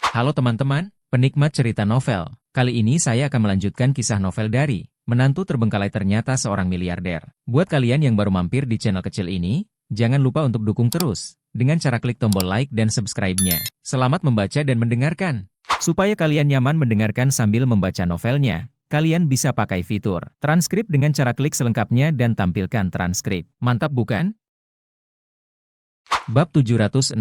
Halo teman-teman, penikmat cerita novel. Kali ini saya akan melanjutkan kisah novel dari Menantu Terbengkalai Ternyata Seorang Miliarder. Buat kalian yang baru mampir di channel kecil ini, jangan lupa untuk dukung terus dengan cara klik tombol like dan subscribe-nya. Selamat membaca dan mendengarkan. Supaya kalian nyaman mendengarkan sambil membaca novelnya, kalian bisa pakai fitur transkrip dengan cara klik selengkapnya dan tampilkan transkrip. Mantap bukan? Bab 761.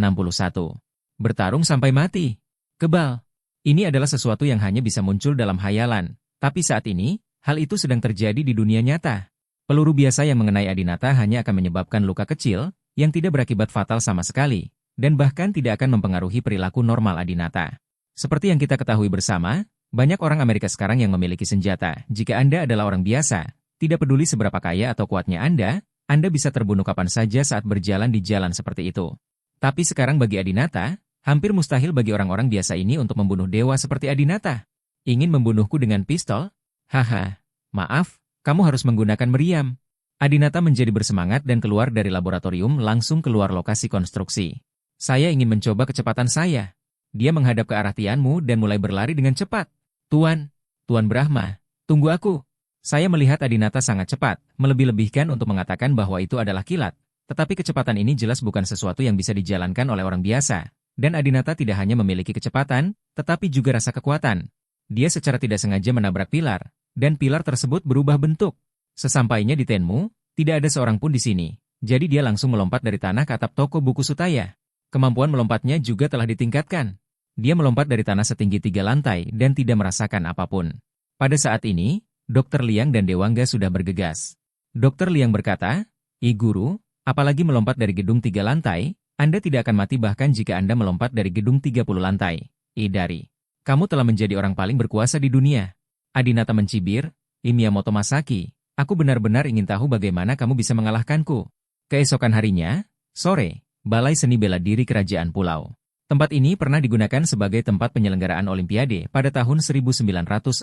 Bertarung sampai mati. Kebal. Ini adalah sesuatu yang hanya bisa muncul dalam hayalan. Tapi saat ini, hal itu sedang terjadi di dunia nyata. Peluru biasa yang mengenai Adinata hanya akan menyebabkan luka kecil, yang tidak berakibat fatal sama sekali, dan bahkan tidak akan mempengaruhi perilaku normal Adinata. Seperti yang kita ketahui bersama, banyak orang Amerika sekarang yang memiliki senjata. Jika Anda adalah orang biasa, tidak peduli seberapa kaya atau kuatnya Anda bisa terbunuh kapan saja saat berjalan di jalan seperti itu. Tapi sekarang bagi Adinata, hampir mustahil bagi orang-orang biasa ini untuk membunuh dewa seperti Adinata. Ingin membunuhku dengan pistol? Haha, maaf, kamu harus menggunakan meriam. Adinata menjadi bersemangat dan keluar dari laboratorium langsung keluar lokasi konstruksi. Saya ingin mencoba kecepatan saya. Dia menghadap ke arah Tianmu dan mulai berlari dengan cepat. Tuan Brahma, tunggu aku. Saya melihat Adinata sangat cepat, melebih-lebihkan untuk mengatakan bahwa itu adalah kilat. Tetapi kecepatan ini jelas bukan sesuatu yang bisa dijalankan oleh orang biasa. Dan Adinata tidak hanya memiliki kecepatan, tetapi juga rasa kekuatan. Dia secara tidak sengaja menabrak pilar, dan pilar tersebut berubah bentuk. Sesampainya di Tenmu, tidak ada seorang pun di sini. Jadi dia langsung melompat dari tanah ke atap toko buku Sutaya. Kemampuan melompatnya juga telah ditingkatkan. Dia melompat dari tanah setinggi 3 lantai dan tidak merasakan apapun. Pada saat ini, Dr. Liang dan Dewangga sudah bergegas. Dr. Liang berkata, Guru, apalagi melompat dari gedung 3 lantai, Anda tidak akan mati bahkan jika Anda melompat dari gedung 30 lantai. Dari. Kamu telah menjadi orang paling berkuasa di dunia. Adinata mencibir, Miyamoto Masaki, aku benar-benar ingin tahu bagaimana kamu bisa mengalahkanku. Keesokan harinya, sore, Balai Seni Bela Diri Kerajaan Pulau. Tempat ini pernah digunakan sebagai tempat penyelenggaraan Olimpiade pada tahun 1964.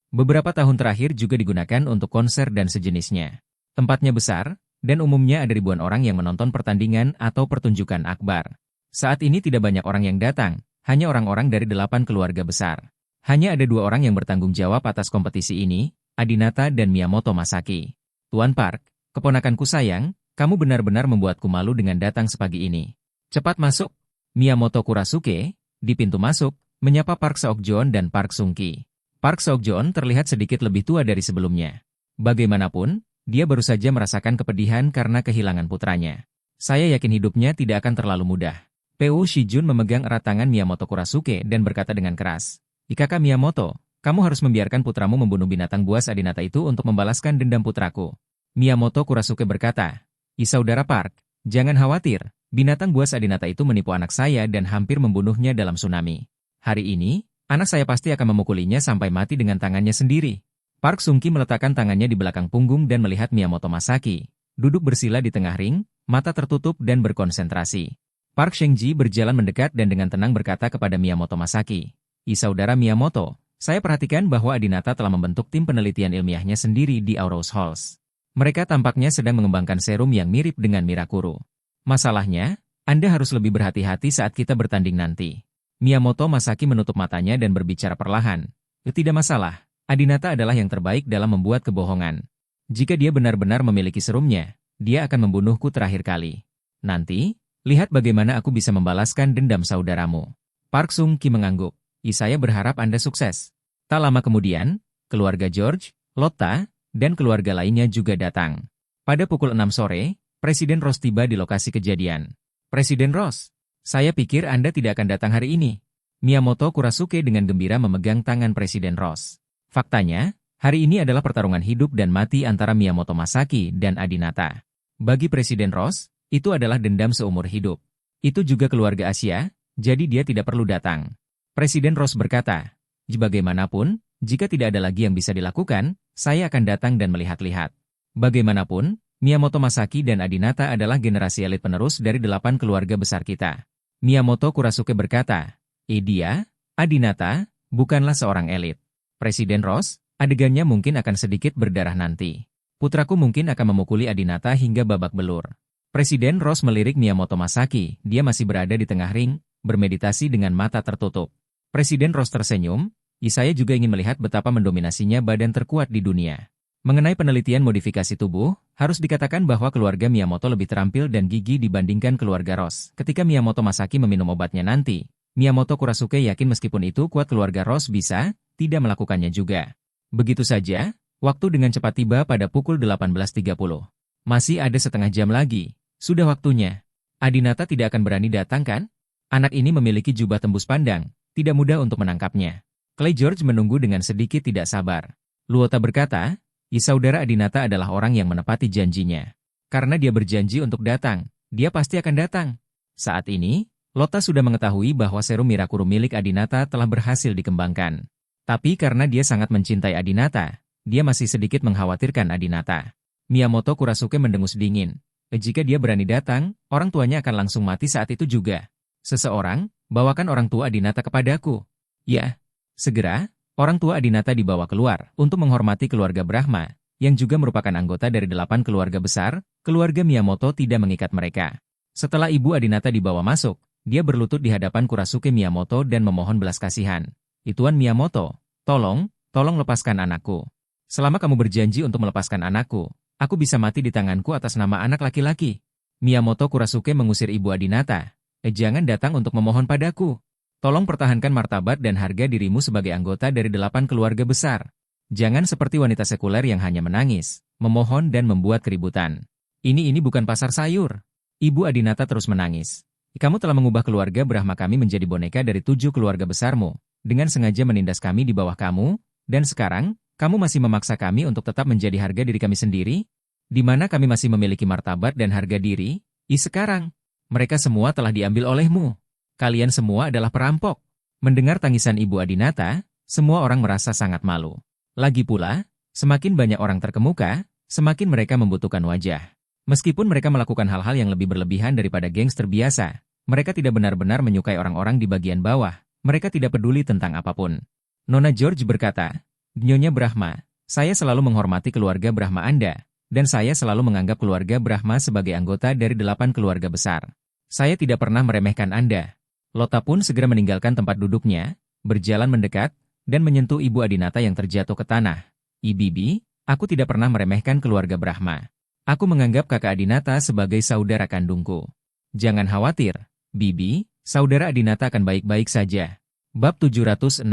Beberapa tahun terakhir juga digunakan untuk konser dan sejenisnya. Tempatnya besar, dan umumnya ada ribuan orang yang menonton pertandingan atau pertunjukan akbar. Saat ini tidak banyak orang yang datang, hanya orang-orang dari 8 keluarga besar. Hanya ada 2 orang yang bertanggung jawab atas kompetisi ini, Adinata dan Miyamoto Masaki. Tuan Park, keponakanku sayang, kamu benar-benar membuatku malu dengan datang sepagi ini. Cepat masuk. Miyamoto Kurasuke, di pintu masuk, menyapa Park Seokjeon dan Park Sungki. Park Seokjeon terlihat sedikit lebih tua dari sebelumnya. Bagaimanapun, dia baru saja merasakan kepedihan karena kehilangan putranya. Saya yakin hidupnya tidak akan terlalu mudah. Pu Shijun memegang erat tangan Miyamoto Kurasuke dan berkata dengan keras, Kakak Miyamoto, kamu harus membiarkan putramu membunuh binatang buas Adinata itu untuk membalaskan dendam putraku. Miyamoto Kurasuke berkata, Saudara Park, jangan khawatir, binatang buas Adinata itu menipu anak saya dan hampir membunuhnya dalam tsunami. Hari ini, anak saya pasti akan memukulinya sampai mati dengan tangannya sendiri. Park Sungki meletakkan tangannya di belakang punggung dan melihat Miyamoto Masaki, duduk bersila di tengah ring, mata tertutup dan berkonsentrasi. Park Shengji berjalan mendekat dan dengan tenang berkata kepada Miyamoto Masaki, Saudara Miyamoto, saya perhatikan bahwa Adinata telah membentuk tim penelitian ilmiahnya sendiri di Aurous Halls. Mereka tampaknya sedang mengembangkan serum yang mirip dengan Mirakuru. Masalahnya, Anda harus lebih berhati-hati saat kita bertanding nanti. Miyamoto Masaki menutup matanya dan berbicara perlahan. Tidak masalah. Adinata adalah yang terbaik dalam membuat kebohongan. Jika dia benar-benar memiliki serumnya, dia akan membunuhku terakhir kali. Nanti, lihat bagaimana aku bisa membalaskan dendam saudaramu. Park Sung-ki mengangguk. Saya berharap Anda sukses. Tak lama kemudian, keluarga George, Lotta, dan keluarga lainnya juga datang. Pada pukul 6 sore, Presiden Ross tiba di lokasi kejadian. Presiden Ross, saya pikir Anda tidak akan datang hari ini. Miyamoto Kurasuke dengan gembira memegang tangan Presiden Ross. Faktanya, hari ini adalah pertarungan hidup dan mati antara Miyamoto Masaki dan Adinata. Bagi Presiden Ross, itu adalah dendam seumur hidup. Itu juga keluarga Asia, jadi dia tidak perlu datang. Presiden Ross berkata, bagaimanapun, jika tidak ada lagi yang bisa dilakukan, saya akan datang dan melihat-lihat. Bagaimanapun, Miyamoto Masaki dan Adinata adalah generasi elit penerus dari 8 keluarga besar kita. Miyamoto Kurasuke berkata, dia, Adinata, bukanlah seorang elit. Presiden Ross, adegannya mungkin akan sedikit berdarah nanti. Putraku mungkin akan memukuli Adinata hingga babak belur. Presiden Ross melirik Miyamoto Masaki, dia masih berada di tengah ring, bermeditasi dengan mata tertutup. Presiden Ross tersenyum, saya juga ingin melihat betapa mendominasinya badan terkuat di dunia. Mengenai penelitian modifikasi tubuh, harus dikatakan bahwa keluarga Miyamoto lebih terampil dan gigih dibandingkan keluarga Ross. Ketika Miyamoto Masaki meminum obatnya nanti, Miyamoto Kurasuke yakin meskipun itu kuat keluarga Ross bisa, tidak melakukannya juga. Begitu saja, waktu dengan cepat tiba pada pukul 18.30. Masih ada setengah jam lagi, sudah waktunya. Adinata tidak akan berani datang kan? Anak ini memiliki jubah tembus pandang, tidak mudah untuk menangkapnya. Clay George menunggu dengan sedikit tidak sabar. Luota berkata, saudara Adinata adalah orang yang menepati janjinya. Karena dia berjanji untuk datang, dia pasti akan datang. Saat ini, Lota sudah mengetahui bahwa serum Mirakuru milik Adinata telah berhasil dikembangkan. Tapi karena dia sangat mencintai Adinata, dia masih sedikit mengkhawatirkan Adinata. Miyamoto Kurasuke mendengus dingin. Jika dia berani datang, orang tuanya akan langsung mati saat itu juga. Seseorang, bawakan orang tua Adinata kepadaku. Ya, segera, orang tua Adinata dibawa keluar untuk menghormati keluarga Brahma, yang juga merupakan anggota dari 8 keluarga besar. Keluarga Miyamoto tidak mengikat mereka. Setelah ibu Adinata dibawa masuk, dia berlutut di hadapan Kurasuke Miyamoto dan memohon belas kasihan. Tuan Miyamoto, tolong lepaskan anakku. Selama kamu berjanji untuk melepaskan anakku, aku bisa mati di tanganku atas nama anak laki-laki. Miyamoto Kurasuke mengusir ibu Adinata. Jangan datang untuk memohon padaku. Tolong pertahankan martabat dan harga dirimu sebagai anggota dari 8 keluarga besar. Jangan seperti wanita sekuler yang hanya menangis, memohon dan membuat keributan. Ini bukan pasar sayur. Ibu Adinata terus menangis. Kamu telah mengubah keluarga Brahma kami menjadi boneka dari 7 keluarga besarmu, dengan sengaja menindas kami di bawah kamu, dan sekarang, kamu masih memaksa kami untuk tetap menjadi harga diri kami sendiri? Di mana kami masih memiliki martabat dan harga diri? Sekarang, mereka semua telah diambil olehmu. Kalian semua adalah perampok. Mendengar tangisan Ibu Adinata, semua orang merasa sangat malu. Lagi pula, semakin banyak orang terkemuka, semakin mereka membutuhkan wajah. Meskipun mereka melakukan hal-hal yang lebih berlebihan daripada gangster biasa, mereka tidak benar-benar menyukai orang-orang di bagian bawah, mereka tidak peduli tentang apapun. Nona George berkata, Nyonya Brahma, saya selalu menghormati keluarga Brahma Anda, dan saya selalu menganggap keluarga Brahma sebagai anggota dari 8 keluarga besar. Saya tidak pernah meremehkan Anda. Lota pun segera meninggalkan tempat duduknya, berjalan mendekat, dan menyentuh Ibu Adinata yang terjatuh ke tanah. Bibi, aku tidak pernah meremehkan keluarga Brahma. Aku menganggap kakak Adinata sebagai saudara kandungku. Jangan khawatir, Bibi, saudara Adinata akan baik-baik saja. Bab 762.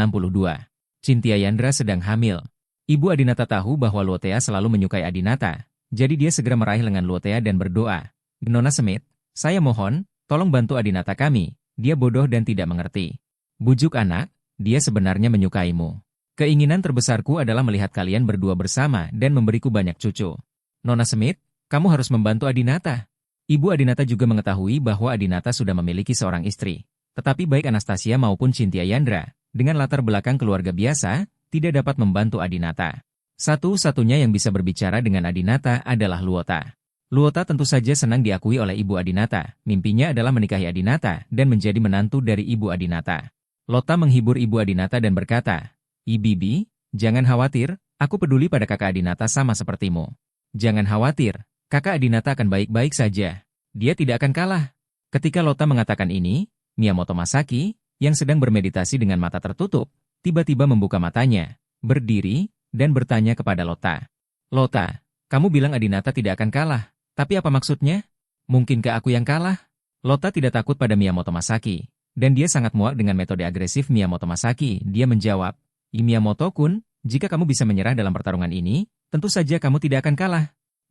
Cynthia Yandra sedang hamil. Ibu Adinata tahu bahwa Luotea selalu menyukai Adinata, jadi dia segera meraih lengan Luotea dan berdoa. Nona Smith, saya mohon, tolong bantu Adinata kami, dia bodoh dan tidak mengerti. Bujuk anak, dia sebenarnya menyukaimu. Keinginan terbesarku adalah melihat kalian berdua bersama dan memberiku banyak cucu. Nona Smith, kamu harus membantu Adinata. Ibu Adinata juga mengetahui bahwa Adinata sudah memiliki seorang istri. Tetapi baik Anastasia maupun Cynthia Yandra, dengan latar belakang keluarga biasa, tidak dapat membantu Adinata. Satu-satunya yang bisa berbicara dengan Adinata adalah Luota. Luota tentu saja senang diakui oleh Ibu Adinata. Mimpinya adalah menikahi Adinata dan menjadi menantu dari Ibu Adinata. Lota menghibur Ibu Adinata dan berkata, Bibi, jangan khawatir, aku peduli pada kakak Adinata sama sepertimu. Jangan khawatir, kakak Adinata akan baik-baik saja. Dia tidak akan kalah. Ketika Lota mengatakan ini, Miyamoto Masaki, yang sedang bermeditasi dengan mata tertutup, tiba-tiba membuka matanya, berdiri, dan bertanya kepada Lota. Lota, kamu bilang Adinata tidak akan kalah, tapi apa maksudnya? Mungkinkah aku yang kalah? Lota tidak takut pada Miyamoto Masaki, dan dia sangat muak dengan metode agresif Miyamoto Masaki. Dia menjawab, Miyamoto-kun, jika kamu bisa menyerah dalam pertarungan ini, tentu saja kamu tidak akan kalah.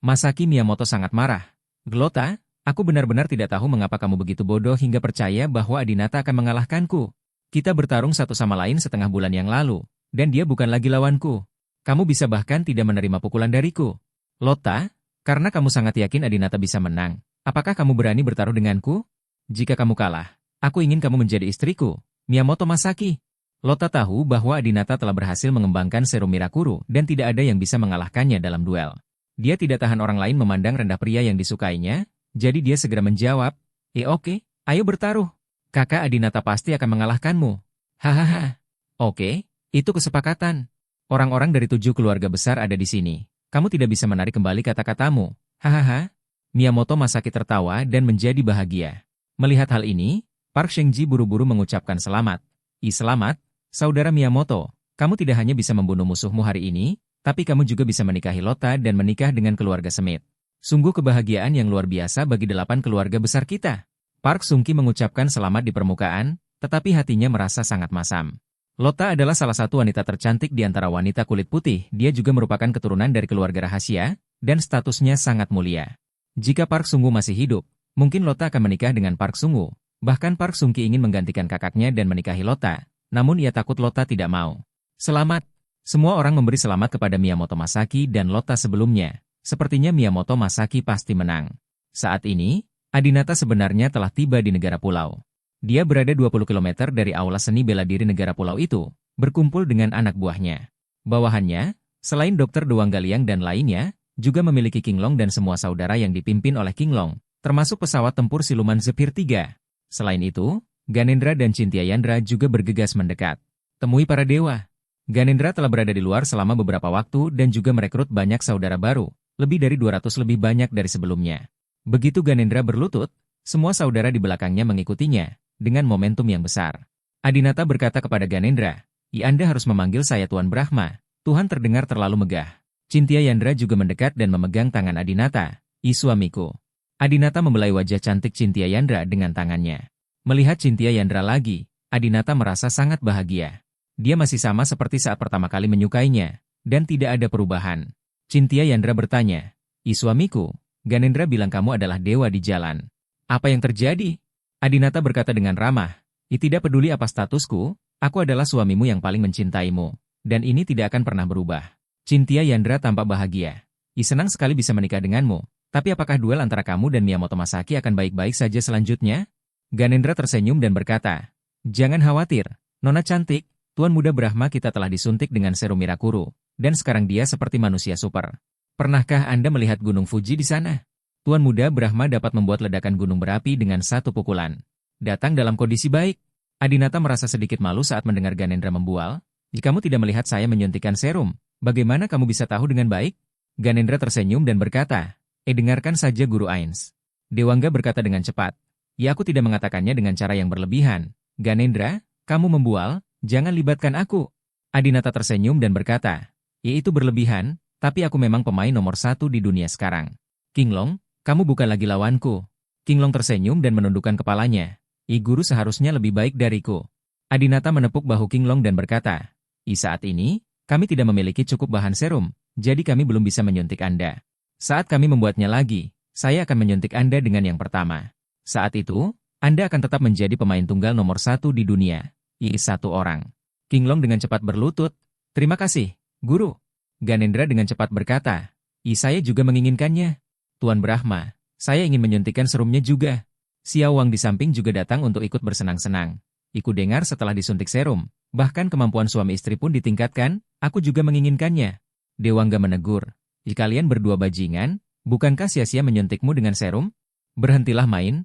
Masaki Miyamoto sangat marah. Lota, aku benar-benar tidak tahu mengapa kamu begitu bodoh hingga percaya bahwa Adinata akan mengalahkanku. Kita bertarung satu sama lain setengah bulan yang lalu, dan dia bukan lagi lawanku. Kamu bisa bahkan tidak menerima pukulan dariku. Lota, karena kamu sangat yakin Adinata bisa menang, apakah kamu berani bertaruh denganku? Jika kamu kalah, aku ingin kamu menjadi istriku, Miyamoto Masaki. Lota tahu bahwa Adinata telah berhasil mengembangkan serum Mirakuru dan tidak ada yang bisa mengalahkannya dalam duel. Dia tidak tahan orang lain memandang rendah pria yang disukainya, jadi dia segera menjawab, oke, ayo bertaruh. Kakak Adinata pasti akan mengalahkanmu. Hahaha. Oke, itu kesepakatan. Orang-orang dari 7 keluarga besar ada di sini. Kamu tidak bisa menarik kembali kata-katamu. Hahaha. Miyamoto Masaki tertawa dan menjadi bahagia. Melihat hal ini, Park Shengji buru-buru mengucapkan selamat. Selamat, Saudara Miyamoto. Kamu tidak hanya bisa membunuh musuhmu hari ini, tapi kamu juga bisa menikahi Lota dan menikah dengan keluarga Smith. Sungguh kebahagiaan yang luar biasa bagi 8 keluarga besar kita. Park Sung-ki mengucapkan selamat di permukaan, tetapi hatinya merasa sangat masam. Lota adalah salah satu wanita tercantik di antara wanita kulit putih. Dia juga merupakan keturunan dari keluarga rahasia, dan statusnya sangat mulia. Jika Park Sung-woo masih hidup, mungkin Lota akan menikah dengan Park Sung-woo. Bahkan Park Sung-ki ingin menggantikan kakaknya dan menikahi Lota, namun ia takut Lota tidak mau. Selamat! Semua orang memberi selamat kepada Miyamoto Masaki dan Lota sebelumnya. Sepertinya Miyamoto Masaki pasti menang. Saat ini, Adinata sebenarnya telah tiba di negara pulau. Dia berada 20 km dari aula seni bela diri negara pulau itu, berkumpul dengan anak buahnya. Bawahannya, selain Dr. Doang Galiang dan lainnya, juga memiliki King Long dan semua saudara yang dipimpin oleh King Long, termasuk pesawat tempur siluman Zephyr 3. Selain itu, Ganendra dan Cynthia Yandra juga bergegas mendekat. Temui para dewa. Ganendra telah berada di luar selama beberapa waktu dan juga merekrut banyak saudara baru, lebih dari 200 lebih banyak dari sebelumnya. Begitu Ganendra berlutut, semua saudara di belakangnya mengikutinya, dengan momentum yang besar. Adinata berkata kepada Ganendra, Anda harus memanggil saya Tuan Brahma, Tuhan terdengar terlalu megah. Cynthia Yandra juga mendekat dan memegang tangan Adinata, suamiku. Adinata membelai wajah cantik Cynthia Yandra dengan tangannya. Melihat Cynthia Yandra lagi, Adinata merasa sangat bahagia. Dia masih sama seperti saat pertama kali menyukainya, dan tidak ada perubahan. Cynthia Yandra bertanya, suamiku, Ganendra bilang kamu adalah dewa di jalan. Apa yang terjadi? Adinata berkata dengan ramah, tidak peduli apa statusku, aku adalah suamimu yang paling mencintaimu, dan ini tidak akan pernah berubah. Cynthia Yandra tampak bahagia. Senang sekali bisa menikah denganmu, tapi apakah duel antara kamu dan Miyamoto Masaki akan baik-baik saja selanjutnya? Ganendra tersenyum dan berkata, jangan khawatir, Nona cantik, Tuan Muda Brahma kita telah disuntik dengan serum Mirakuru, dan sekarang dia seperti manusia super. Pernahkah Anda melihat Gunung Fuji di sana? Tuan Muda Brahma dapat membuat ledakan gunung berapi dengan satu pukulan. Datang dalam kondisi baik. Adinata merasa sedikit malu saat mendengar Ganendra membual. Jika kamu tidak melihat saya menyuntikkan serum, bagaimana kamu bisa tahu dengan baik? Ganendra tersenyum dan berkata, dengarkan saja Guru Ains. Dewangga berkata dengan cepat. Aku tidak mengatakannya dengan cara yang berlebihan. Ganendra, kamu membual? Jangan libatkan aku. Adinata tersenyum dan berkata, itu berlebihan, tapi aku memang pemain nomor 1 di dunia sekarang. King Long, kamu bukan lagi lawanku. King Long tersenyum dan menundukkan kepalanya. Guru seharusnya lebih baik dariku. Adinata menepuk bahu King Long dan berkata, saat ini, kami tidak memiliki cukup bahan serum, jadi kami belum bisa menyuntik Anda. Saat kami membuatnya lagi, saya akan menyuntik Anda dengan yang pertama. Saat itu, Anda akan tetap menjadi pemain tunggal nomor 1 di dunia. Satu orang. King Long dengan cepat berlutut. Terima kasih, Guru. Ganendra dengan cepat berkata, saya juga menginginkannya. Tuan Brahma, saya ingin menyuntikkan serumnya juga. Xiao Wang di samping juga datang untuk ikut bersenang-senang. Iku dengar setelah disuntik serum, bahkan kemampuan suami istri pun ditingkatkan, aku juga menginginkannya. Dewangga menegur, kalian berdua bajingan, bukankah sia-sia menyuntikmu dengan serum? Berhentilah main.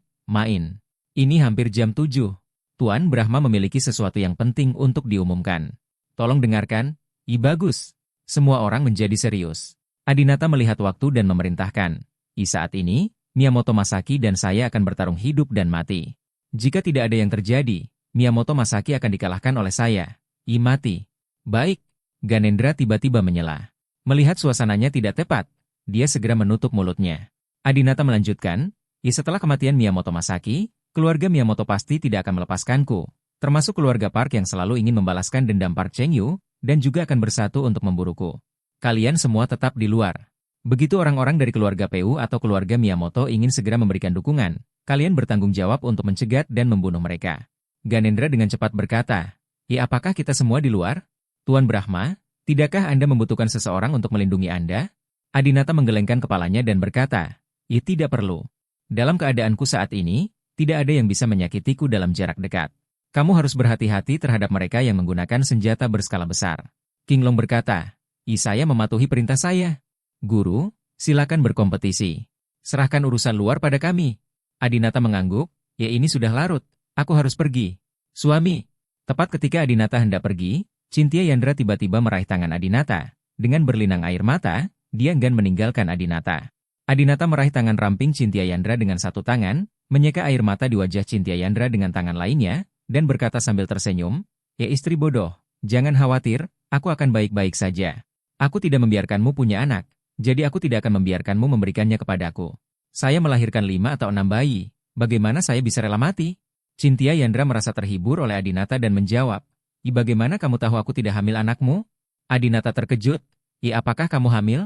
Ini hampir jam 7. Tuan Brahma memiliki sesuatu yang penting untuk diumumkan. Tolong dengarkan. Bagus. Semua orang menjadi serius. Adinata melihat waktu dan memerintahkan. Saat ini, Miyamoto Masaki dan saya akan bertarung hidup dan mati. Jika tidak ada yang terjadi, Miyamoto Masaki akan dikalahkan oleh saya. Mati. Baik. Ganendra tiba-tiba menyela. Melihat suasananya tidak tepat, dia segera menutup mulutnya. Adinata melanjutkan, setelah kematian Miyamoto Masaki, keluarga Miyamoto pasti tidak akan melepaskanku, termasuk keluarga Park yang selalu ingin membalaskan dendam Park Cheng-yu, dan juga akan bersatu untuk memburuku. Kalian semua tetap di luar. Begitu orang-orang dari keluarga Peu atau keluarga Miyamoto ingin segera memberikan dukungan, kalian bertanggung jawab untuk mencegat dan membunuh mereka. Ganendra dengan cepat berkata, apakah kita semua di luar? Tuan Brahma, tidakkah Anda membutuhkan seseorang untuk melindungi Anda? Adinata menggelengkan kepalanya dan berkata, tidak perlu. Dalam keadaanku saat ini, tidak ada yang bisa menyakitiku dalam jarak dekat. Kamu harus berhati-hati terhadap mereka yang menggunakan senjata berskala besar. King Long berkata, saya mematuhi perintah saya. Guru, silakan berkompetisi. Serahkan urusan luar pada kami. Adinata mengangguk, ini sudah larut, aku harus pergi. Suami. Tepat ketika Adinata hendak pergi, Cynthia Yandra tiba-tiba meraih tangan Adinata. Dengan berlinang air mata, dia enggan meninggalkan Adinata. Adinata meraih tangan ramping Cynthia Yandra dengan satu tangan, Menyeka air mata di wajah Cynthia Yandra dengan tangan lainnya, dan berkata sambil tersenyum, "Ya istri bodoh, jangan khawatir, aku akan baik-baik saja. Aku tidak membiarkanmu punya anak, jadi aku tidak akan membiarkanmu memberikannya kepadaku. Saya melahirkan 5 atau 6 bayi, bagaimana saya bisa rela mati?" Cynthia Yandra merasa terhibur oleh Adinata dan menjawab, bagaimana kamu tahu aku tidak hamil anakmu?" Adinata terkejut, apakah kamu hamil?"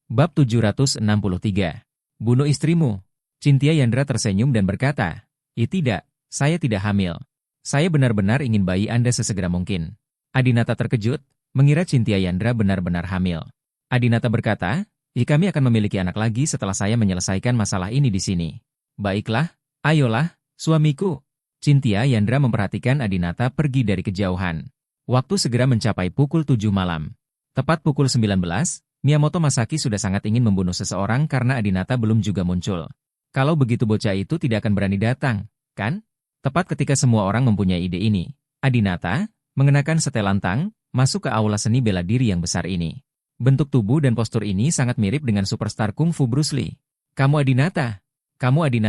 Bab 763. Bunuh istrimu. Cynthia Yandra tersenyum dan berkata, Tidak, saya tidak hamil. Saya benar-benar ingin bayi Anda sesegera mungkin." Adinata terkejut, mengira Cynthia Yandra benar-benar hamil. Adinata berkata, kami akan memiliki anak lagi setelah saya menyelesaikan masalah ini di sini." "Baiklah, ayolah, suamiku." Cynthia Yandra memperhatikan Adinata pergi dari kejauhan. Waktu segera mencapai pukul 7 malam. Tepat pukul 19, Miyamoto Masaki sudah sangat ingin membunuh seseorang karena Adinata belum juga muncul. Kalau begitu bocah itu tidak akan berani datang, kan? Tepat ketika semua orang mempunyai ide ini, Adinata, mengenakan setelan tang, masuk ke aula seni bela diri yang besar ini. Bentuk tubuh dan postur ini sangat mirip dengan superstar kungfu Bruce Lee. Kamu Adinata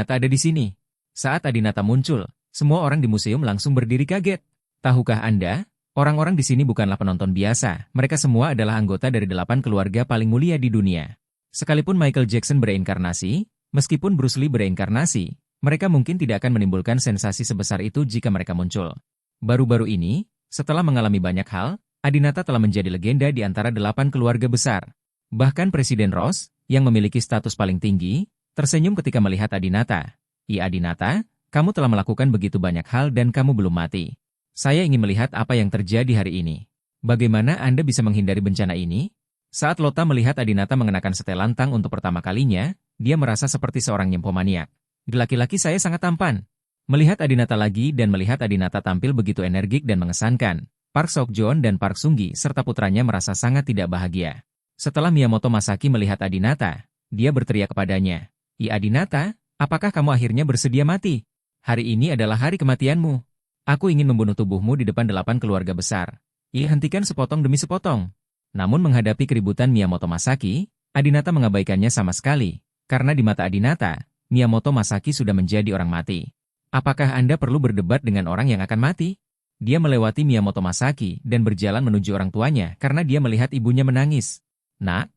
ada di sini." Saat Adinata muncul, semua orang di museum langsung berdiri kaget. "Tahukah Anda, orang-orang di sini bukanlah penonton biasa, mereka semua adalah anggota dari 8 keluarga paling mulia di dunia. Sekalipun Michael Jackson bereinkarnasi, meskipun Bruce Lee bereinkarnasi, mereka mungkin tidak akan menimbulkan sensasi sebesar itu jika mereka muncul." Baru-baru ini, setelah mengalami banyak hal, Adinata telah menjadi legenda di antara 8 keluarga besar. Bahkan Presiden Ross, yang memiliki status paling tinggi, tersenyum ketika melihat Adinata. Adinata, kamu telah melakukan begitu banyak hal dan kamu belum mati. Saya ingin melihat apa yang terjadi hari ini. Bagaimana Anda bisa menghindari bencana ini?" Saat Lota melihat Adinata mengenakan setelan tang untuk pertama kalinya, dia merasa seperti seorang nyempomaniak. "Laki-laki saya sangat tampan." Melihat Adinata lagi dan melihat Adinata tampil begitu energik dan mengesankan, Park Seok-jeon dan Park Sung-gi serta putranya merasa sangat tidak bahagia. Setelah Miyamoto Masaki melihat Adinata, dia berteriak kepadanya, Adinata, apakah kamu akhirnya bersedia mati? Hari ini adalah hari kematianmu. Aku ingin membunuh tubuhmu di depan 8 keluarga besar." Hentikan sepotong demi sepotong." Namun menghadapi keributan Miyamoto Masaki, Adinata mengabaikannya sama sekali, karena di mata Adinata, Miyamoto Masaki sudah menjadi orang mati. "Apakah Anda perlu berdebat dengan orang yang akan mati?" Dia melewati Miyamoto Masaki dan berjalan menuju orang tuanya karena dia melihat ibunya menangis. Nak,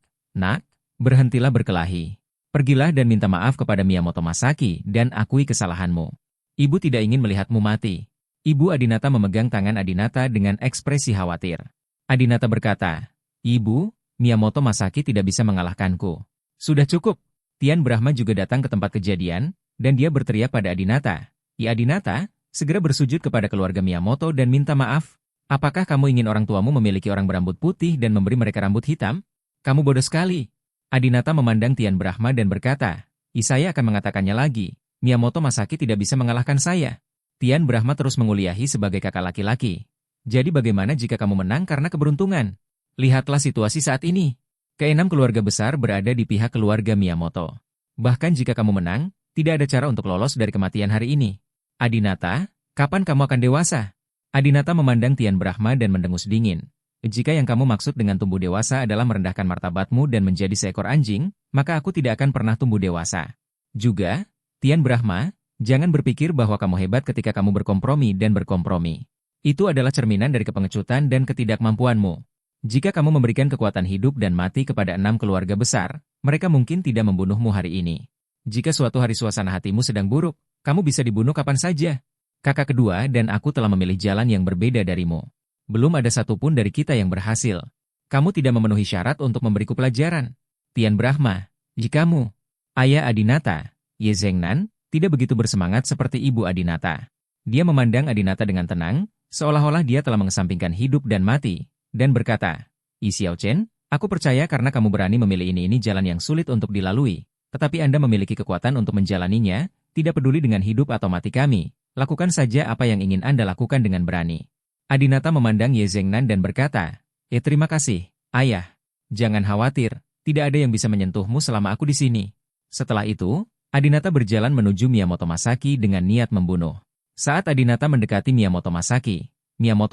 berhentilah berkelahi. Pergilah dan minta maaf kepada Miyamoto Masaki dan akui kesalahanmu. Ibu tidak ingin melihatmu mati." Ibu Adinata memegang tangan Adinata dengan ekspresi khawatir. Adinata berkata, "Ibu, Miyamoto Masaki tidak bisa mengalahkanku." "Sudah cukup." Tian Brahma juga datang ke tempat kejadian, dan dia berteriak pada Adinata, Adinata, segera bersujud kepada keluarga Miyamoto dan minta maaf. Apakah kamu ingin orang tuamu memiliki orang berambut putih dan memberi mereka rambut hitam? Kamu bodoh sekali." Adinata memandang Tian Brahma dan berkata, Saya akan mengatakannya lagi, Miyamoto Masaki tidak bisa mengalahkan saya." Tian Brahma terus menguliahi sebagai kakak laki-laki. "Jadi bagaimana jika kamu menang karena keberuntungan? Lihatlah situasi saat ini. Keenam keluarga besar berada di pihak keluarga Miyamoto. Bahkan jika kamu menang, tidak ada cara untuk lolos dari kematian hari ini. Adinata, kapan kamu akan dewasa?" Adinata memandang Tian Brahma dan mendengus dingin. "Jika yang kamu maksud dengan tumbuh dewasa adalah merendahkan martabatmu dan menjadi seekor anjing, maka aku tidak akan pernah tumbuh dewasa. Juga, Tian Brahma, jangan berpikir bahwa kamu hebat ketika kamu berkompromi dan berkompromi. Itu adalah cerminan dari kepengecutan dan ketidakmampuanmu. Jika kamu memberikan kekuatan hidup dan mati kepada 6 keluarga besar, mereka mungkin tidak membunuhmu hari ini. Jika suatu hari suasana hatimu sedang buruk, kamu bisa dibunuh kapan saja. Kakak kedua dan aku telah memilih jalan yang berbeda darimu. Belum ada satupun dari kita yang berhasil. Kamu tidak memenuhi syarat untuk memberiku pelajaran. Tian Brahma, jikamu, ayah Adinata, Ye Zhengnan, tidak begitu bersemangat seperti ibu Adinata. Dia memandang Adinata dengan tenang, seolah-olah dia telah mengesampingkan hidup dan mati, dan berkata, Xiao Chen, aku percaya karena kamu berani memilih ini jalan yang sulit untuk dilalui, tetapi Anda memiliki kekuatan untuk menjalaninya, tidak peduli dengan hidup atau mati kami, lakukan saja apa yang ingin Anda lakukan dengan berani. Adinata memandang Ye Zhengnan dan berkata, terima kasih, ayah. Jangan khawatir, tidak ada yang bisa menyentuhmu selama aku di sini. Setelah itu, Adinata berjalan menuju Miyamoto Masaki dengan niat membunuh. Saat Adinata mendekati Miyamoto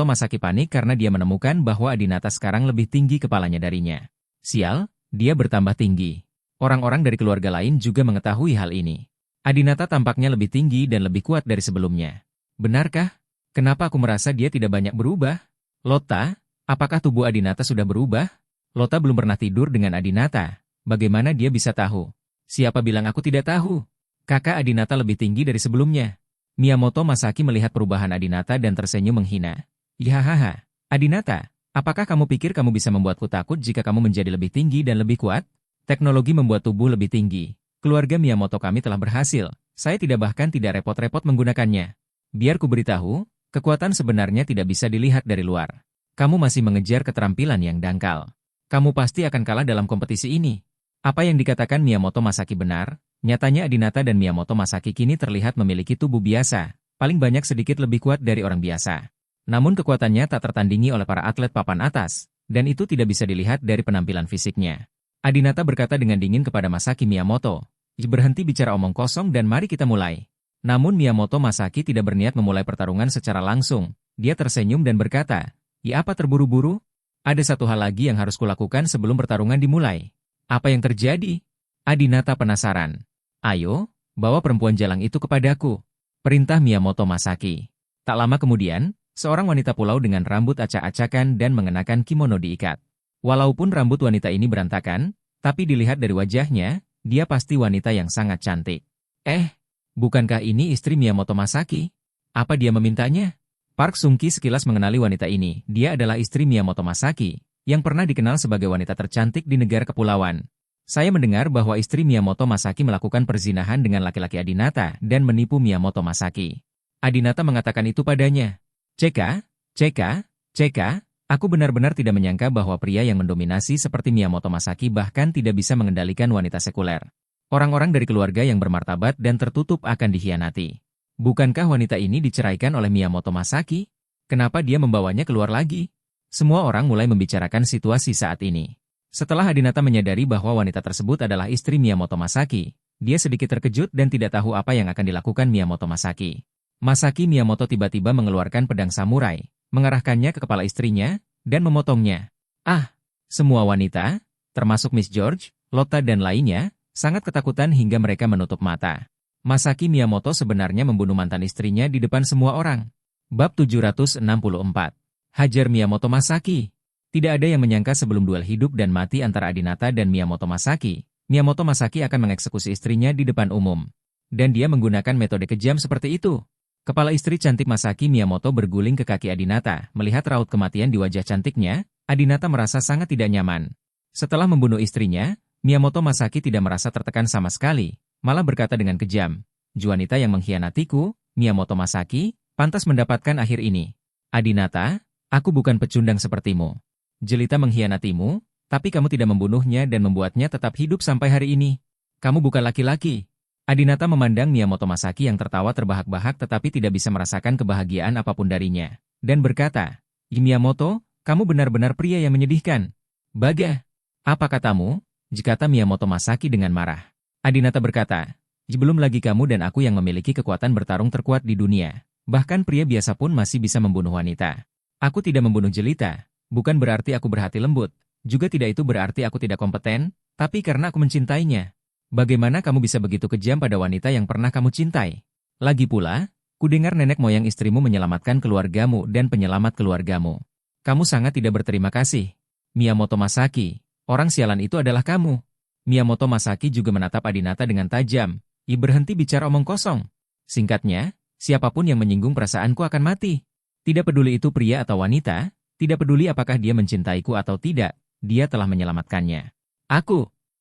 Masaki panik karena dia menemukan bahwa Adinata sekarang lebih tinggi kepalanya darinya. Sial, dia bertambah tinggi. Orang-orang dari keluarga lain juga mengetahui hal ini. Adinata tampaknya lebih tinggi dan lebih kuat dari sebelumnya. Benarkah? Kenapa aku merasa dia tidak banyak berubah? Lota, apakah tubuh Adinata sudah berubah? Lota belum pernah tidur dengan Adinata. Bagaimana dia bisa tahu? Siapa bilang aku tidak tahu? Kakak Adinata lebih tinggi dari sebelumnya. Miyamoto Masaki melihat perubahan Adinata dan tersenyum menghina. Hahaha, Adinata, apakah kamu pikir kamu bisa membuatku takut jika kamu menjadi lebih tinggi dan lebih kuat? Teknologi membuat tubuh lebih tinggi. Keluarga Miyamoto kami telah berhasil. Saya bahkan tidak repot-repot menggunakannya. Biar ku beritahu, kekuatan sebenarnya tidak bisa dilihat dari luar. Kamu masih mengejar keterampilan yang dangkal. Kamu pasti akan kalah dalam kompetisi ini. Apa yang dikatakan Miyamoto Masaki benar? Nyatanya Adinata dan Miyamoto Masaki kini terlihat memiliki tubuh biasa, paling banyak sedikit lebih kuat dari orang biasa. Namun kekuatannya tak tertandingi oleh para atlet papan atas, dan itu tidak bisa dilihat dari penampilan fisiknya. Adinata berkata dengan dingin kepada Masaki Miyamoto, berhenti bicara omong kosong dan mari kita mulai. Namun Miyamoto Masaki tidak berniat memulai pertarungan secara langsung. Dia tersenyum dan berkata, ya apa terburu-buru? Ada satu hal lagi yang harus kulakukan sebelum pertarungan dimulai. Apa yang terjadi? Adinata penasaran. Ayo, bawa perempuan jalang itu kepadaku. Perintah Miyamoto Masaki. Tak lama kemudian, seorang wanita pulau dengan rambut acak-acakan dan mengenakan kimono diikat. Walaupun rambut wanita ini berantakan, tapi dilihat dari wajahnya, dia pasti wanita yang sangat cantik. Bukankah ini istri Miyamoto Masaki? Apa dia memintanya? Park Sung-ki sekilas mengenali wanita ini. Dia adalah istri Miyamoto Masaki, yang pernah dikenal sebagai wanita tercantik di negara kepulauan. Saya mendengar bahwa istri Miyamoto Masaki melakukan perzinahan dengan laki-laki Adinata dan menipu Miyamoto Masaki. Adinata mengatakan itu padanya. Ceka, aku benar-benar tidak menyangka bahwa pria yang mendominasi seperti Miyamoto Masaki bahkan tidak bisa mengendalikan wanita sekuler. Orang-orang dari keluarga yang bermartabat dan tertutup akan dikhianati. Bukankah wanita ini diceraikan oleh Miyamoto Masaki? Kenapa dia membawanya keluar lagi? Semua orang mulai membicarakan situasi saat ini. Setelah Adinata menyadari bahwa wanita tersebut adalah istri Miyamoto Masaki, dia sedikit terkejut dan tidak tahu apa yang akan dilakukan Miyamoto Masaki. Masaki Miyamoto tiba-tiba mengeluarkan pedang samurai, mengarahkannya ke kepala istrinya, dan memotongnya. Semua wanita, termasuk Miss George, Lota dan lainnya, sangat ketakutan hingga mereka menutup mata. Masaki Miyamoto sebenarnya membunuh mantan istrinya di depan semua orang. Bab 764. Hajar Miyamoto Masaki. Tidak ada yang menyangka sebelum duel hidup dan mati antara Adinata dan Miyamoto Masaki, Miyamoto Masaki akan mengeksekusi istrinya di depan umum. Dan dia menggunakan metode kejam seperti itu. Kepala istri cantik Masaki Miyamoto berguling ke kaki Adinata. Melihat raut kematian di wajah cantiknya, Adinata merasa sangat tidak nyaman. Setelah membunuh istrinya, Miyamoto Masaki tidak merasa tertekan sama sekali, malah berkata dengan kejam, "Wanita yang mengkhianatiku, Miyamoto Masaki, pantas mendapatkan akhir ini. Adinata, aku bukan pecundang sepertimu. Jelita mengkhianatimu, tapi kamu tidak membunuhnya dan membuatnya tetap hidup sampai hari ini. Kamu bukan laki-laki." Adinata memandang Miyamoto Masaki yang tertawa terbahak-bahak tetapi tidak bisa merasakan kebahagiaan apapun darinya, dan berkata, "Miyamoto, kamu benar-benar pria yang menyedihkan." "Baga, apa katamu?" kata Miyamoto Masaki dengan marah. Adinata berkata, "Belum lagi kamu dan aku yang memiliki kekuatan bertarung terkuat di dunia. Bahkan pria biasa pun masih bisa membunuh wanita. Aku tidak membunuh jelita, bukan berarti aku berhati lembut. Juga tidak itu berarti aku tidak kompeten, tapi karena aku mencintainya. Bagaimana kamu bisa begitu kejam pada wanita yang pernah kamu cintai? Lagi pula, kudengar nenek moyang istrimu menyelamatkan keluargamu dan penyelamat keluargamu. Kamu sangat tidak berterima kasih. Miyamoto Masaki, orang sialan itu adalah kamu." Miyamoto Masaki juga menatap Adinata dengan tajam. Berhenti bicara omong kosong. Singkatnya, siapapun yang menyinggung perasaanku akan mati. Tidak peduli itu pria atau wanita, tidak peduli apakah dia mencintaiku atau tidak, dia telah menyelamatkannya.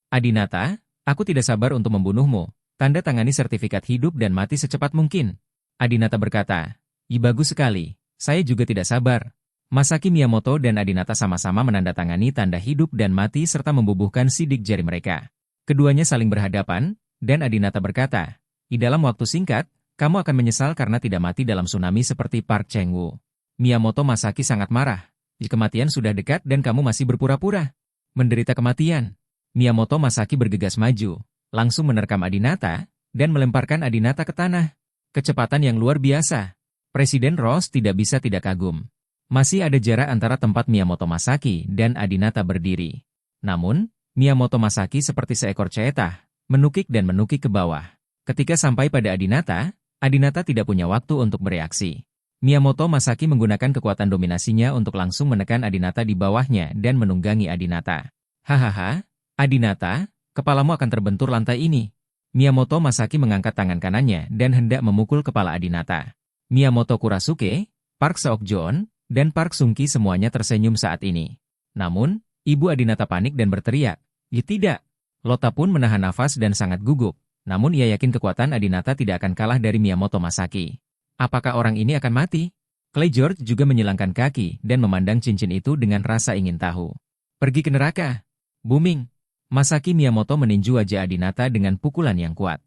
Adinata, aku tidak sabar untuk membunuhmu. Tanda tangani sertifikat hidup dan mati secepat mungkin. Adinata berkata, "Bagus sekali, saya juga tidak sabar." Masaki Miyamoto dan Adinata sama-sama menandatangani tanda hidup dan mati serta membubuhkan sidik jari mereka. Keduanya saling berhadapan, dan Adinata berkata, dalam waktu singkat, kamu akan menyesal karena tidak mati dalam tsunami seperti Park Cheng-woo." Miyamoto Masaki sangat marah. Kematian sudah dekat dan kamu masih berpura-pura menderita kematian. Miyamoto Masaki bergegas maju, langsung menerkam Adinata, dan melemparkan Adinata ke tanah. Kecepatan yang luar biasa. Presiden Ross tidak bisa tidak kagum. Masih ada jarak antara tempat Miyamoto Masaki dan Adinata berdiri. Namun, Miyamoto Masaki seperti seekor ceetah, menukik dan menukik ke bawah. Ketika sampai pada Adinata, Adinata tidak punya waktu untuk bereaksi. Miyamoto Masaki menggunakan kekuatan dominasinya untuk langsung menekan Adinata di bawahnya dan menunggangi Adinata. Hahaha, Adinata, kepalamu akan terbentur lantai ini. Miyamoto Masaki mengangkat tangan kanannya dan hendak memukul kepala Adinata. Miyamoto Kurasuke, Park Seok-joon, dan Park Sung-ki semuanya tersenyum saat ini. Namun, Ibu Adinata panik dan berteriak, "Ya tidak!" Lota pun menahan nafas dan sangat gugup. Namun ia yakin kekuatan Adinata tidak akan kalah dari Miyamoto Masaki. Apakah orang ini akan mati? Clay George juga menyilangkan kaki dan memandang cincin itu dengan rasa ingin tahu. Pergi ke neraka. Booming. Masaki Miyamoto meninju wajah Adinata dengan pukulan yang kuat.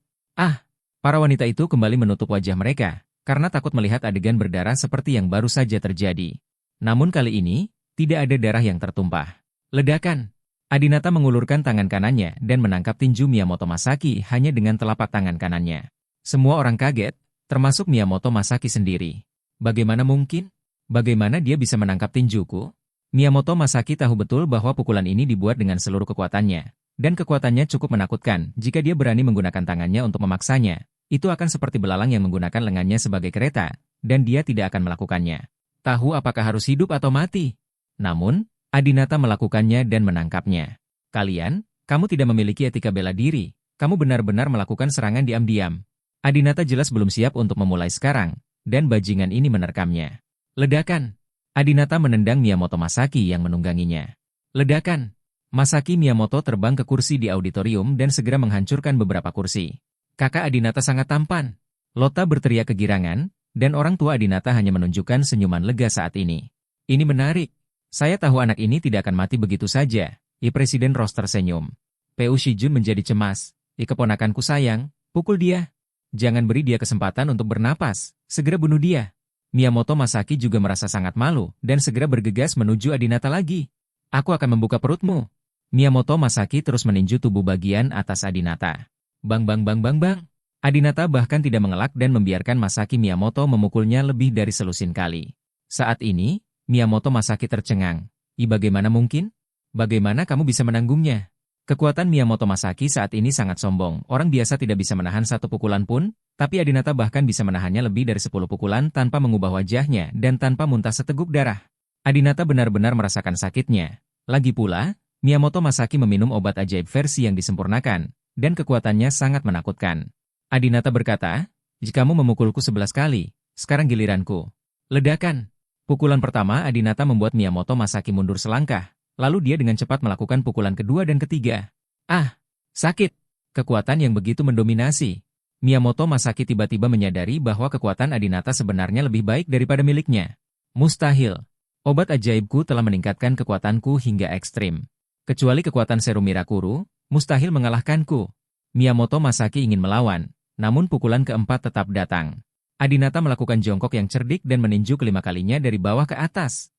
Para wanita itu kembali menutup wajah mereka, karena takut melihat adegan berdarah seperti yang baru saja terjadi. Namun kali ini, tidak ada darah yang tertumpah. Ledakan. Adinata mengulurkan tangan kanannya dan menangkap tinju Miyamoto Masaki hanya dengan telapak tangan kanannya. Semua orang kaget, termasuk Miyamoto Masaki sendiri. Bagaimana mungkin? Bagaimana dia bisa menangkap tinjuku? Miyamoto Masaki tahu betul bahwa pukulan ini dibuat dengan seluruh kekuatannya. Dan kekuatannya cukup menakutkan jika dia berani menggunakan tangannya untuk memaksanya. Itu akan seperti belalang yang menggunakan lengannya sebagai kereta, dan dia tidak akan melakukannya. Tahu apakah harus hidup atau mati? Namun, Adinata melakukannya dan menangkapnya. Kamu tidak memiliki etika bela diri. Kamu benar-benar melakukan serangan diam-diam. Adinata jelas belum siap untuk memulai sekarang, dan bajingan ini menerkamnya. Ledakan. Adinata menendang Miyamoto Masaki yang menungganginya. Ledakan. Masaki Miyamoto terbang ke kursi di auditorium dan segera menghancurkan beberapa kursi. Kakak Adinata sangat tampan. Lota berteriak kegirangan, dan orang tua Adinata hanya menunjukkan senyuman lega saat ini. Ini menarik. Saya tahu anak ini tidak akan mati begitu saja. Presiden roster senyum. Peu Shijun menjadi cemas. Keponakanku sayang, pukul dia. Jangan beri dia kesempatan untuk bernapas, segera bunuh dia. Miyamoto Masaki juga merasa sangat malu dan segera bergegas menuju Adinata lagi. Aku akan membuka perutmu. Miyamoto Masaki terus meninju tubuh bagian atas Adinata. Bang bang bang bang bang. Adinata bahkan tidak mengelak dan membiarkan Masaki Miyamoto memukulnya lebih dari selusin kali. Saat ini, Miyamoto Masaki tercengang. Bagaimana mungkin? Bagaimana kamu bisa menanggungnya? Kekuatan Miyamoto Masaki saat ini sangat sombong. Orang biasa tidak bisa menahan satu pukulan pun, tapi Adinata bahkan bisa menahannya lebih dari 10 pukulan tanpa mengubah wajahnya dan tanpa muntah seteguk darah. Adinata benar-benar merasakan sakitnya. Lagi pula, Miyamoto Masaki meminum obat ajaib versi yang disempurnakan, dan kekuatannya sangat menakutkan. Adinata berkata, "Jika kamu memukulku 11 kali, sekarang giliranku." Ledakan. Pukulan pertama Adinata membuat Miyamoto Masaki mundur selangkah. Lalu dia dengan cepat melakukan pukulan kedua dan ketiga. Sakit. Kekuatan yang begitu mendominasi. Miyamoto Masaki tiba-tiba menyadari bahwa kekuatan Adinata sebenarnya lebih baik daripada miliknya. Mustahil. Obat ajaibku telah meningkatkan kekuatanku hingga ekstrim. Kecuali kekuatan serum Mirakuru, mustahil mengalahkanku. Miyamoto Masaki ingin melawan, namun pukulan keempat tetap datang. Adinata melakukan jongkok yang cerdik dan meninju kelima kalinya dari bawah ke atas.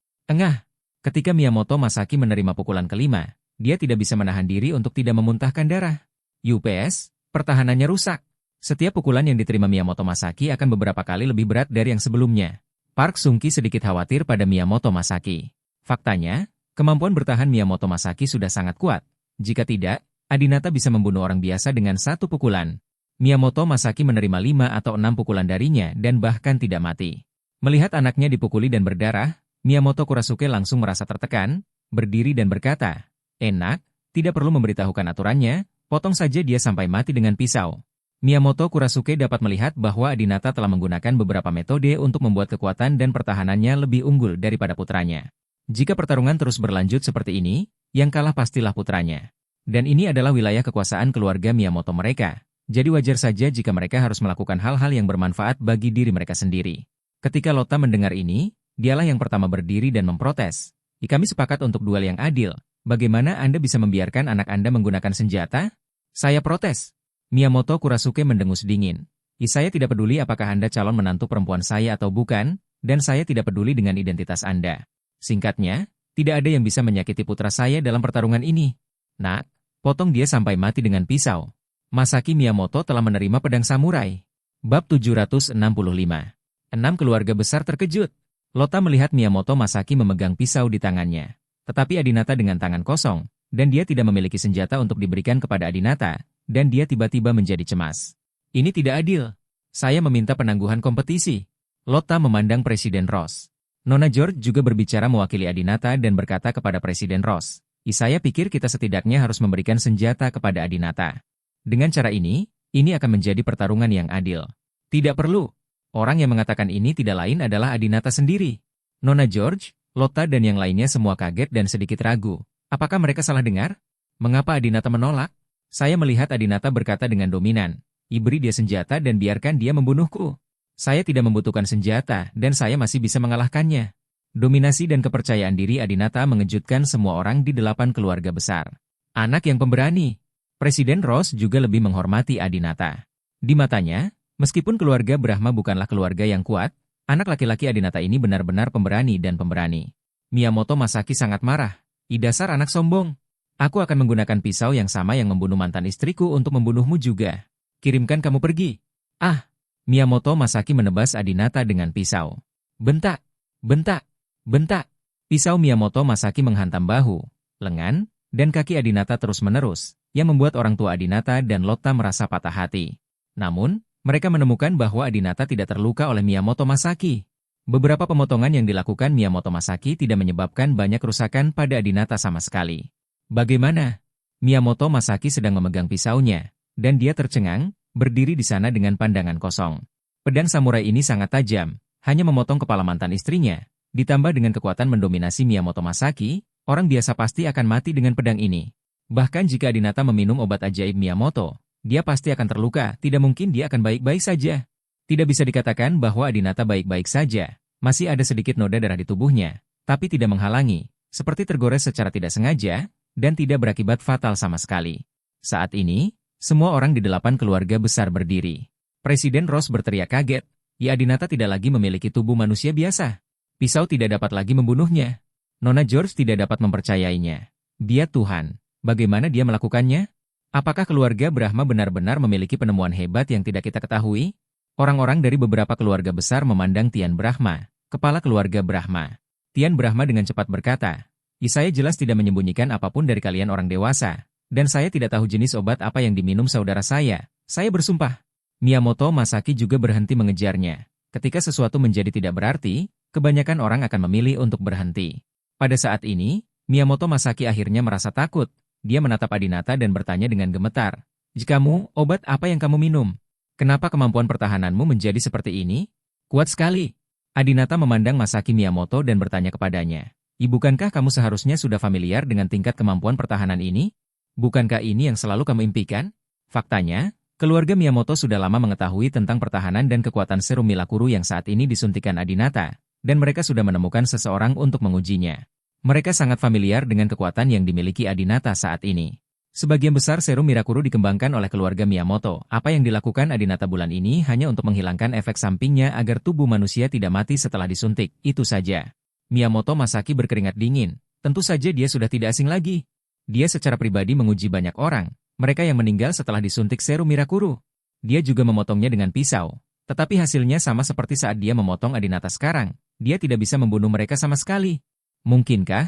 Ketika Miyamoto Masaki menerima pukulan kelima, dia tidak bisa menahan diri untuk tidak memuntahkan darah. UPS, pertahanannya rusak. Setiap pukulan yang diterima Miyamoto Masaki akan beberapa kali lebih berat dari yang sebelumnya. Park Sung-ki sedikit khawatir pada Miyamoto Masaki. Faktanya, kemampuan bertahan Miyamoto Masaki sudah sangat kuat. Jika tidak, Adinata bisa membunuh orang biasa dengan satu pukulan. Miyamoto Masaki menerima 5 atau 6 pukulan darinya dan bahkan tidak mati. Melihat anaknya dipukuli dan berdarah, Miyamoto Kurasuke langsung merasa tertekan, berdiri dan berkata, "Enak, tidak perlu memberitahukan aturannya, potong saja dia sampai mati dengan pisau." Miyamoto Kurasuke dapat melihat bahwa Adinata telah menggunakan beberapa metode untuk membuat kekuatan dan pertahanannya lebih unggul daripada putranya. Jika pertarungan terus berlanjut seperti ini, yang kalah pastilah putranya. Dan ini adalah wilayah kekuasaan keluarga Miyamoto mereka, jadi wajar saja jika mereka harus melakukan hal-hal yang bermanfaat bagi diri mereka sendiri. Ketika Lota mendengar ini, dialah yang pertama berdiri dan memprotes. Kami sepakat untuk duel yang adil. Bagaimana Anda bisa membiarkan anak Anda menggunakan senjata? Saya protes. Miyamoto Kurasuke mendengus dingin. Saya tidak peduli apakah Anda calon menantu perempuan saya atau bukan, dan saya tidak peduli dengan identitas Anda. Singkatnya, tidak ada yang bisa menyakiti putra saya dalam pertarungan ini. Nak, potong dia sampai mati dengan pisau. Masaki Miyamoto telah menerima pedang samurai. Bab 765. 6 keluarga besar terkejut. Lota melihat Miyamoto Masaki memegang pisau di tangannya. Tetapi Adinata dengan tangan kosong, dan dia tidak memiliki senjata untuk diberikan kepada Adinata, dan dia tiba-tiba menjadi cemas. Ini tidak adil. Saya meminta penangguhan kompetisi. Lotta memandang Presiden Ross. Nona George juga berbicara mewakili Adinata dan berkata kepada Presiden Ross, saya pikir kita setidaknya harus memberikan senjata kepada Adinata. Dengan cara ini akan menjadi pertarungan yang adil. Tidak perlu. Orang yang mengatakan ini tidak lain adalah Adinata sendiri. Nona George, Lotta dan yang lainnya semua kaget dan sedikit ragu. Apakah mereka salah dengar? Mengapa Adinata menolak? Saya melihat Adinata berkata dengan dominan, beri dia senjata dan biarkan dia membunuhku. Saya tidak membutuhkan senjata dan saya masih bisa mengalahkannya. Dominasi dan kepercayaan diri Adinata mengejutkan semua orang di 8 keluarga besar. Anak yang pemberani. Presiden Ross juga lebih menghormati Adinata. Di matanya, meskipun keluarga Brahma bukanlah keluarga yang kuat, anak laki-laki Adinata ini benar-benar pemberani dan pemberani. Miyamoto Masaki sangat marah. Dasar anak sombong. Aku akan menggunakan pisau yang sama yang membunuh mantan istriku untuk membunuhmu juga. Kirimkan kamu pergi. Ah! Miyamoto Masaki menebas Adinata dengan pisau. Bentak! Bentak! Bentak! Pisau Miyamoto Masaki menghantam bahu, lengan, dan kaki Adinata terus-menerus, yang membuat orang tua Adinata dan Lotta merasa patah hati. Namun, mereka menemukan bahwa Adinata tidak terluka oleh Miyamoto Masaki. Beberapa pemotongan yang dilakukan Miyamoto Masaki tidak menyebabkan banyak kerusakan pada Adinata sama sekali. Bagaimana? Miyamoto Masaki sedang memegang pisaunya, dan dia tercengang, berdiri di sana dengan pandangan kosong. Pedang samurai ini sangat tajam, hanya memotong kepala mantan istrinya. Ditambah dengan kekuatan mendominasi Miyamoto Masaki, orang biasa pasti akan mati dengan pedang ini. Bahkan jika Adinata meminum obat ajaib Miyamoto, dia pasti akan terluka, tidak mungkin dia akan baik-baik saja. Tidak bisa dikatakan bahwa Adinata baik-baik saja, masih ada sedikit noda darah di tubuhnya, tapi tidak menghalangi, seperti tergores secara tidak sengaja, dan tidak berakibat fatal sama sekali. Saat ini, semua orang di 8 keluarga besar berdiri. Presiden Ross berteriak kaget, Adinata tidak lagi memiliki tubuh manusia biasa. Pisau tidak dapat lagi membunuhnya. Nona George tidak dapat mempercayainya. Dia Tuhan, bagaimana dia melakukannya? Apakah keluarga Brahma benar-benar memiliki penemuan hebat yang tidak kita ketahui? Orang-orang dari beberapa keluarga besar memandang Tian Brahma, kepala keluarga Brahma. Tian Brahma dengan cepat berkata, saya jelas tidak menyembunyikan apapun dari kalian orang dewasa, dan saya tidak tahu jenis obat apa yang diminum saudara saya bersumpah. Miyamoto Masaki juga berhenti mengejarnya. Ketika sesuatu menjadi tidak berarti, kebanyakan orang akan memilih untuk berhenti. Pada saat ini, Miyamoto Masaki akhirnya merasa takut. Dia menatap Adinata dan bertanya dengan gemetar, "Jikamu, obat apa yang kamu minum? Kenapa kemampuan pertahananmu menjadi seperti ini? Kuat sekali." Adinata memandang Masaki Miyamoto dan bertanya kepadanya, bukankah kamu seharusnya sudah familiar dengan tingkat kemampuan pertahanan ini? Bukankah ini yang selalu kamu impikan? Faktanya, keluarga Miyamoto sudah lama mengetahui tentang pertahanan dan kekuatan serum Milakuru yang saat ini disuntikan Adinata, dan mereka sudah menemukan seseorang untuk mengujinya. Mereka sangat familiar dengan kekuatan yang dimiliki Adinata saat ini. Sebagian besar serum Mirakuru dikembangkan oleh keluarga Miyamoto. Apa yang dilakukan Adinata bulan ini hanya untuk menghilangkan efek sampingnya agar tubuh manusia tidak mati setelah disuntik, itu saja. Miyamoto Masaki berkeringat dingin. Tentu saja dia sudah tidak asing lagi. Dia secara pribadi menguji banyak orang, mereka yang meninggal setelah disuntik serum Mirakuru. Dia juga memotongnya dengan pisau. Tetapi hasilnya sama seperti saat dia memotong Adinata sekarang. Dia tidak bisa membunuh mereka sama sekali. Mungkinkah?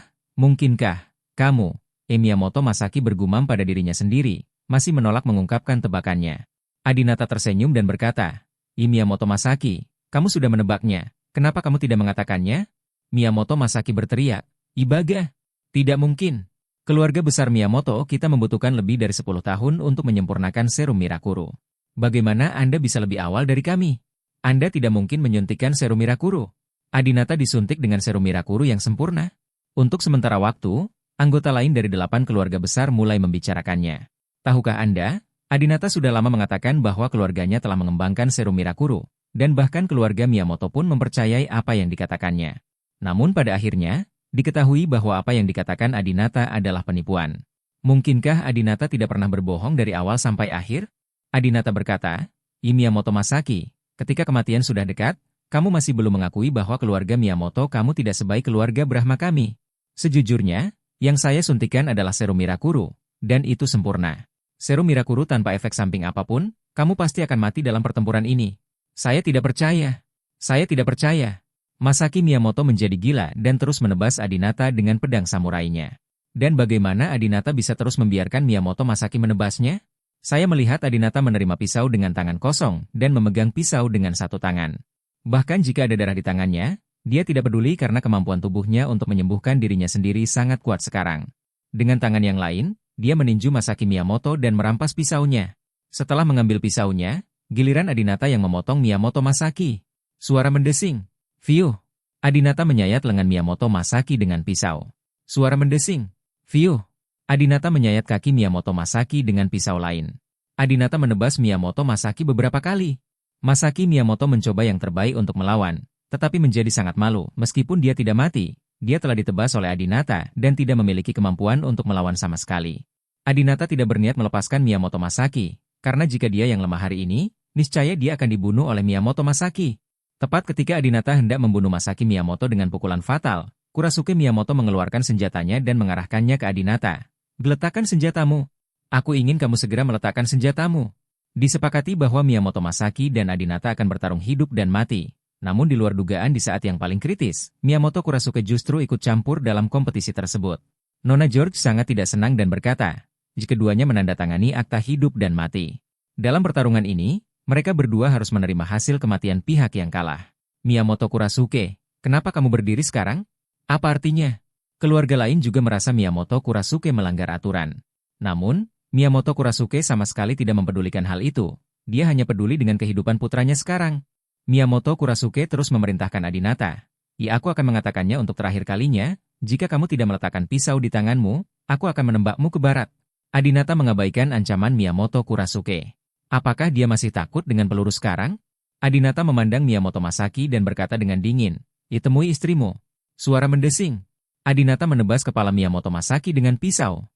Kamu? Miyamoto Masaki bergumam pada dirinya sendiri, masih menolak mengungkapkan tebakannya. Adinata tersenyum dan berkata, Miyamoto Masaki, kamu sudah menebaknya. Kenapa kamu tidak mengatakannya? Miyamoto Masaki berteriak, Ibaga! Tidak mungkin. Keluarga besar Miyamoto kita membutuhkan lebih dari 10 tahun untuk menyempurnakan serum Mirakuru. Bagaimana Anda bisa lebih awal dari kami? Anda tidak mungkin menyuntikkan serum Mirakuru. Adinata disuntik dengan serum Mirakuru yang sempurna. Untuk sementara waktu, anggota lain dari 8 keluarga besar mulai membicarakannya. Tahukah Anda, Adinata sudah lama mengatakan bahwa keluarganya telah mengembangkan serum Mirakuru, dan bahkan keluarga Miyamoto pun mempercayai apa yang dikatakannya. Namun pada akhirnya, diketahui bahwa apa yang dikatakan Adinata adalah penipuan. Mungkinkah Adinata tidak pernah berbohong dari awal sampai akhir? Adinata berkata, Miyamoto Masaki, ketika kematian sudah dekat, kamu masih belum mengakui bahwa keluarga Miyamoto kamu tidak sebaik keluarga Brahma kami. Sejujurnya, yang saya suntikan adalah serum Mirakuru, dan itu sempurna. Serum Mirakuru tanpa efek samping apapun, kamu pasti akan mati dalam pertempuran ini. Saya tidak percaya. Masaki Miyamoto menjadi gila dan terus menebas Adinata dengan pedang samurainya. Dan bagaimana Adinata bisa terus membiarkan Miyamoto Masaki menebasnya? Saya melihat Adinata menerima pisau dengan tangan kosong dan memegang pisau dengan satu tangan. Bahkan jika ada darah di tangannya, dia tidak peduli karena kemampuan tubuhnya untuk menyembuhkan dirinya sendiri sangat kuat sekarang. Dengan tangan yang lain, dia meninju Masaki Miyamoto dan merampas pisaunya. Setelah mengambil pisaunya, giliran Adinata yang memotong Miyamoto Masaki. Suara mendesing. Fiuh. Adinata menyayat lengan Miyamoto Masaki dengan pisau. Suara mendesing. Fiuh. Adinata menyayat kaki Miyamoto Masaki dengan pisau lain. Adinata menebas Miyamoto Masaki beberapa kali. Masaki Miyamoto mencoba yang terbaik untuk melawan, tetapi menjadi sangat malu meskipun dia tidak mati. Dia telah ditebas oleh Adinata dan tidak memiliki kemampuan untuk melawan sama sekali. Adinata tidak berniat melepaskan Miyamoto Masaki, karena jika dia yang lemah hari ini, niscaya dia akan dibunuh oleh Miyamoto Masaki. Tepat ketika Adinata hendak membunuh Masaki Miyamoto dengan pukulan fatal, Kurasuke Miyamoto mengeluarkan senjatanya dan mengarahkannya ke Adinata. "Letakkan senjatamu. Aku ingin kamu segera meletakkan senjatamu." Disepakati bahwa Miyamoto Masaki dan Adinata akan bertarung hidup dan mati. Namun di luar dugaan di saat yang paling kritis, Miyamoto Kurasuke justru ikut campur dalam kompetisi tersebut. Nona George sangat tidak senang dan berkata, jika keduanya menandatangani akta hidup dan mati. Dalam pertarungan ini, mereka berdua harus menerima hasil kematian pihak yang kalah. "Miyamoto Kurasuke, kenapa kamu berdiri sekarang? Apa artinya?" Keluarga lain juga merasa Miyamoto Kurasuke melanggar aturan. Namun, Miyamoto Kurasuke sama sekali tidak mempedulikan hal itu. Dia hanya peduli dengan kehidupan putranya sekarang. Miyamoto Kurasuke terus memerintahkan Adinata. Aku akan mengatakannya untuk terakhir kalinya, jika kamu tidak meletakkan pisau di tanganmu, aku akan menembakmu ke barat." Adinata mengabaikan ancaman Miyamoto Kurasuke. Apakah dia masih takut dengan peluru sekarang? Adinata memandang Miyamoto Masaki dan berkata dengan dingin, "Temui istrimu." Suara mendesing. Adinata menebas kepala Miyamoto Masaki dengan pisau.